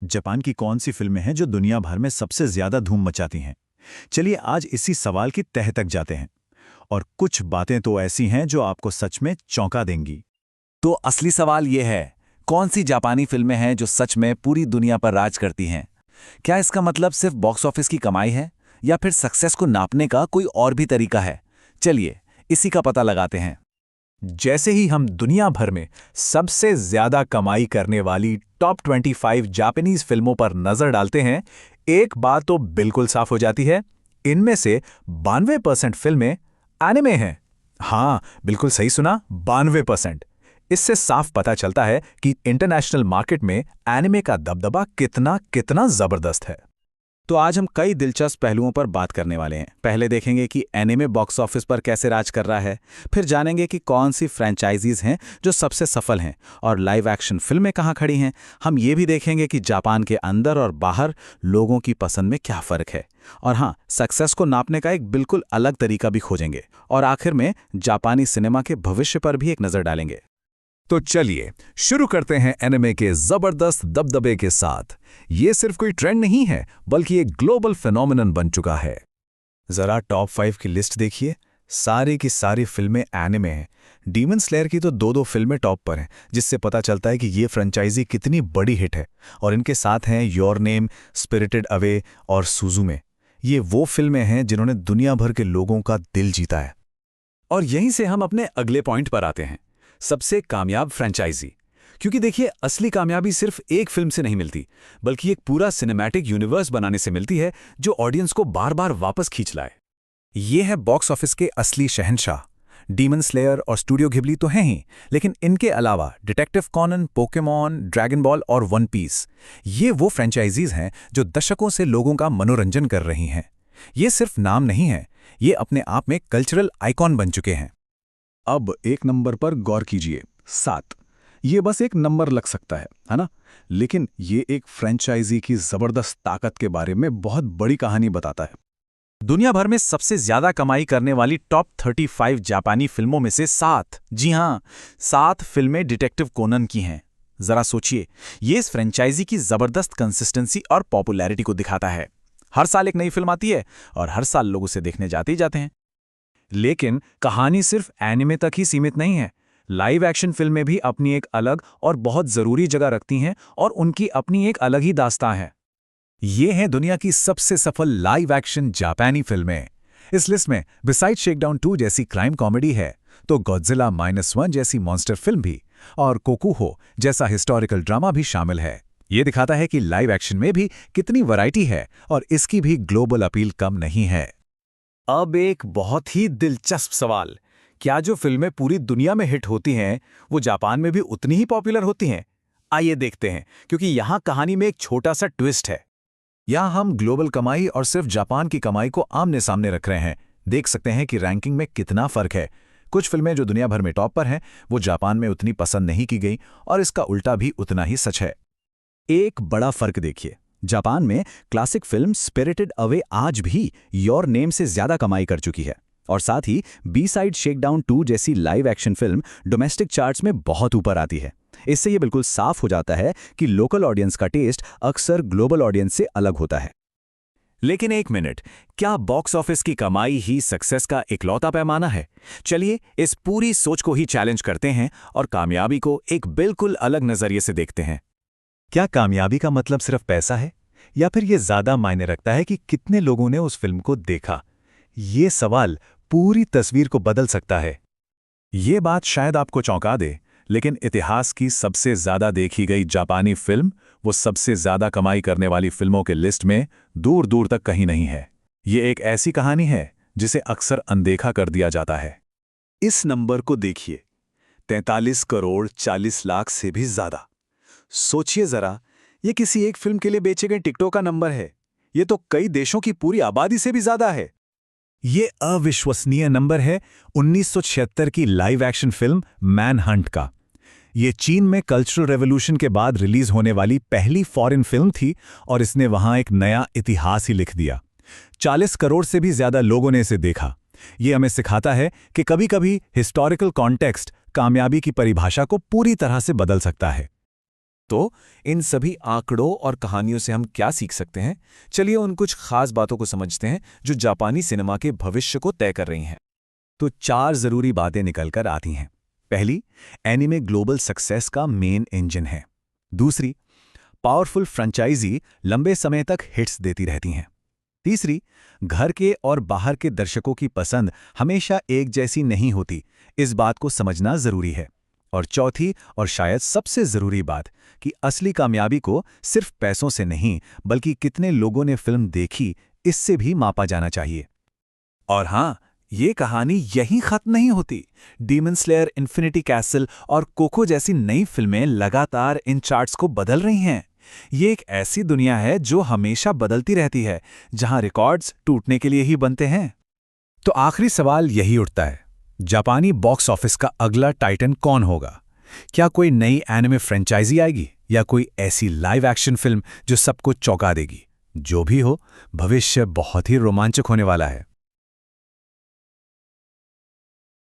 Japan की कौन सी फिल्में हैं जो दुनिया भर में सबसे ज्यादा धूम मचाती हैं? चलिए आज इसी सवाल की तह तक जाते हैं। और कुछ बातें तो ऐसी हैं जो आपको सच में चौंका देंगी। तो असली सवाल ये है, कौन सी जापानी फिल्में हैं जो सच में पूरी दुनिया पर राज करती हैं? क्या इसका मतलब सिर्फ बॉक्स ऑफिस की कमाई है, या फिर सक्सेस को नापने का कोई और भी तरीका है? चलिए इसी का पता लगाते हैं। जैसे ही हम दुनिया भर में सबसे ज्यादा कमाई करने वाली टॉप 25 जापानीज फिल्मों पर नजर डालते हैं, एक बात तो बिल्कुल साफ हो जाती है। इनमें से 92% फिल्में एनिमे हैं। हाँ, बिल्कुल सही सुना, 92%। इससे साफ पता चलता है कि इंटरनेशनल मार्केट में एनिमे का दबदबा कितना कितना जबरदस्त है। तो आज हम कई दिलचस्प पहलुओं पर बात करने वाले हैं। पहले देखेंगे कि एनिमे बॉक्स ऑफिस पर कैसे राज कर रहा है, फिर जानेंगे कि कौन सी फ्रेंचाइजीज हैं जो सबसे सफल हैं और लाइव एक्शन फिल्में कहाँ खड़ी हैं। हम ये भी देखेंगे कि जापान के अंदर और बाहर लोगों की पसंद में क्या फ़र्क है। और हाँ, सक्सेस को नापने का एक बिल्कुल अलग तरीका भी खोजेंगे। और आखिर में जापानी सिनेमा के भविष्य पर भी एक नज़र डालेंगे। तो चलिए शुरू करते हैं एनिमे के जबरदस्त दबदबे के साथ। ये सिर्फ कोई ट्रेंड नहीं है, बल्कि एक ग्लोबल फेनोमेनन बन चुका है। जरा टॉप 5 की लिस्ट देखिए, सारी की सारी फिल्में एनिमे हैं। डीमन स्लेयर की तो दो फिल्में टॉप पर हैं, जिससे पता चलता है कि ये फ्रेंचाइजी कितनी बड़ी हिट है। और इनके साथ हैं योर नेम, स्पिरिटेड अवे और सुजुमे। ये वो फिल्में हैं जिन्होंने दुनिया भर के लोगों का दिल जीता है। और यहीं से हम अपने अगले पॉइंट पर आते हैं, सबसे कामयाब फ्रेंचाइजी। क्योंकि देखिए, असली कामयाबी सिर्फ एक फिल्म से नहीं मिलती, बल्कि एक पूरा सिनेमैटिक यूनिवर्स बनाने से मिलती है जो ऑडियंस को बार बार वापस खींच लाए। ये है बॉक्स ऑफिस के असली शहंशाह। डीमन स्लेयर और स्टूडियो घिबली तो हैं ही, लेकिन इनके अलावा Detective Conan, Pokemon, Dragon Ball और वन पीस, ये वो फ्रेंचाइजीज हैं जो दशकों से लोगों का मनोरंजन कर रही हैं। ये सिर्फ नाम नहीं है, ये अपने आप में कल्चरल आइकॉन बन चुके हैं। अब एक नंबर पर गौर कीजिए, 7। ये बस एक नंबर लग सकता है ना? लेकिन ये एक फ्रेंचाइजी की जबरदस्त ताकत के बारे में बहुत बड़ी कहानी बताता है। दुनिया भर में सबसे ज्यादा कमाई करने वाली टॉप 35 जापानी फिल्मों में से 7, जी हां, 7 फिल्में डिटेक्टिव कोनन की हैं। जरा सोचिए, ये इस फ्रेंचाइजी की जबरदस्त कंसिस्टेंसी और पॉपुलैरिटी को दिखाता है। हर साल एक नई फिल्म आती है और हर साल लोग उसे देखने जाते ही जाते हैं। लेकिन कहानी सिर्फ एनिमे तक ही सीमित नहीं है। लाइव एक्शन फिल्में भी अपनी एक अलग और बहुत ज़रूरी जगह रखती हैं, और उनकी अपनी एक अलग ही दास्तां है। ये हैं दुनिया की सबसे सफल लाइव एक्शन जापानी फिल्में। इस लिस्ट में बिसाइड शेकडाउन 2 जैसी क्राइम कॉमेडी है, तो गॉडजिला -1 जैसी मॉन्स्टर फिल्म भी, और कोकुहो जैसा हिस्टोरिकल ड्रामा भी शामिल है। ये दिखाता है कि लाइव एक्शन में भी कितनी वैरायटी है, और इसकी भी ग्लोबल अपील कम नहीं है। अब एक बहुत ही दिलचस्प सवाल, क्या जो फिल्में पूरी दुनिया में हिट होती हैं वो जापान में भी उतनी ही पॉपुलर होती हैं? आइए देखते हैं, क्योंकि यहाँ कहानी में एक छोटा सा ट्विस्ट है। यहाँ हम ग्लोबल कमाई और सिर्फ जापान की कमाई को आमने सामने रख रहे हैं। देख सकते हैं कि रैंकिंग में कितना फर्क है। कुछ फिल्में जो दुनिया भर में टॉप पर हैं, वो जापान में उतनी पसंद नहीं की गई, और इसका उल्टा भी उतना ही सच है। एक बड़ा फर्क देखिए, जापान में क्लासिक फिल्म स्पिरिटेड अवे आज भी योर नेम से ज्यादा कमाई कर चुकी है, और साथ ही बी-साइड शेकडाउन 2 जैसी live action film domestic charts में बहुत ऊपर आती है। इससे ये बिल्कुल साफ हो जाता है कि लोकल ऑडियंस का टेस्ट अक्सर ग्लोबल ऑडियंस से अलग होता है। लेकिन एक मिनट, क्या बॉक्स ऑफिस की कमाई ही सक्सेस का इकलौता पैमाना है? चलिए इस पूरी सोच को ही चैलेंज करते हैं और कामयाबी को एक बिल्कुल अलग नजरिए से देखते हैं। क्या कामयाबी का मतलब सिर्फ पैसा है, या फिर ये ज्यादा मायने रखता है कि कितने लोगों ने उस फिल्म को देखा? ये सवाल पूरी तस्वीर को बदल सकता है। ये बात शायद आपको चौंका दे, लेकिन इतिहास की सबसे ज्यादा देखी गई जापानी फिल्म वो सबसे ज्यादा कमाई करने वाली फिल्मों के लिस्ट में दूर दूर तक कहीं नहीं है। ये एक ऐसी कहानी है जिसे अक्सर अनदेखा कर दिया जाता है। इस नंबर को देखिए, 43 करोड़ 40 लाख से भी ज्यादा। सोचिए जरा, ये किसी एक फिल्म के लिए बेचे गए टिकटों का नंबर है। ये तो कई देशों की पूरी आबादी से भी ज्यादा है। ये अविश्वसनीय नंबर है 1976 की live action film man Hunt का। ये चीन में कल्चरल रेवोल्यूशन के बाद रिलीज होने वाली पहली फॉरेन फिल्म थी, और इसने वहां एक नया इतिहास ही लिख दिया। 40 करोड़ से भी ज्यादा लोगों ने इसे देखा। ये हमें सिखाता है कि कभी-कभी हिस्टोरिकल कॉन्टेक्स्ट कामयाबी की परिभाषा को पूरी तरह से बदल सकता है। तो इन सभी आंकड़ों और कहानियों से हम क्या सीख सकते हैं? चलिए उन कुछ खास बातों को समझते हैं जो जापानी सिनेमा के भविष्य को तय कर रही हैं। तो 4 जरूरी बातें निकलकर आती हैं। पहली, एनिमे ग्लोबल सक्सेस का मेन इंजन है। दूसरी, पावरफुल फ्रेंचाइजी लंबे समय तक हिट्स देती रहती हैं। तीसरी, घर के और बाहर के दर्शकों की पसंद हमेशा एक जैसी नहीं होती, इस बात को समझना जरूरी है। और चौथी और शायद सबसे जरूरी बात कि असली कामयाबी को सिर्फ पैसों से नहीं बल्कि कितने लोगों ने फिल्म देखी इससे भी मापा जाना चाहिए। और हाँ, ये कहानी यहीं खत्म नहीं होती। डीमन स्लेयर, इन्फिनिटी कैसल और कोको जैसी नई फिल्में लगातार इन चार्ट्स को बदल रही हैं। ये एक ऐसी दुनिया है जो हमेशा बदलती रहती है, जहां रिकॉर्ड्स टूटने के लिए ही बनते हैं। तो आखिरी सवाल यही उठता है, जापानी बॉक्स ऑफिस का अगला टाइटन कौन होगा? क्या कोई नई एनिमे फ्रेंचाइजी आएगी या कोई ऐसी लाइव एक्शन फिल्म जो सबको चौंका देगी? जो भी हो, भविष्य बहुत ही रोमांचक होने वाला है।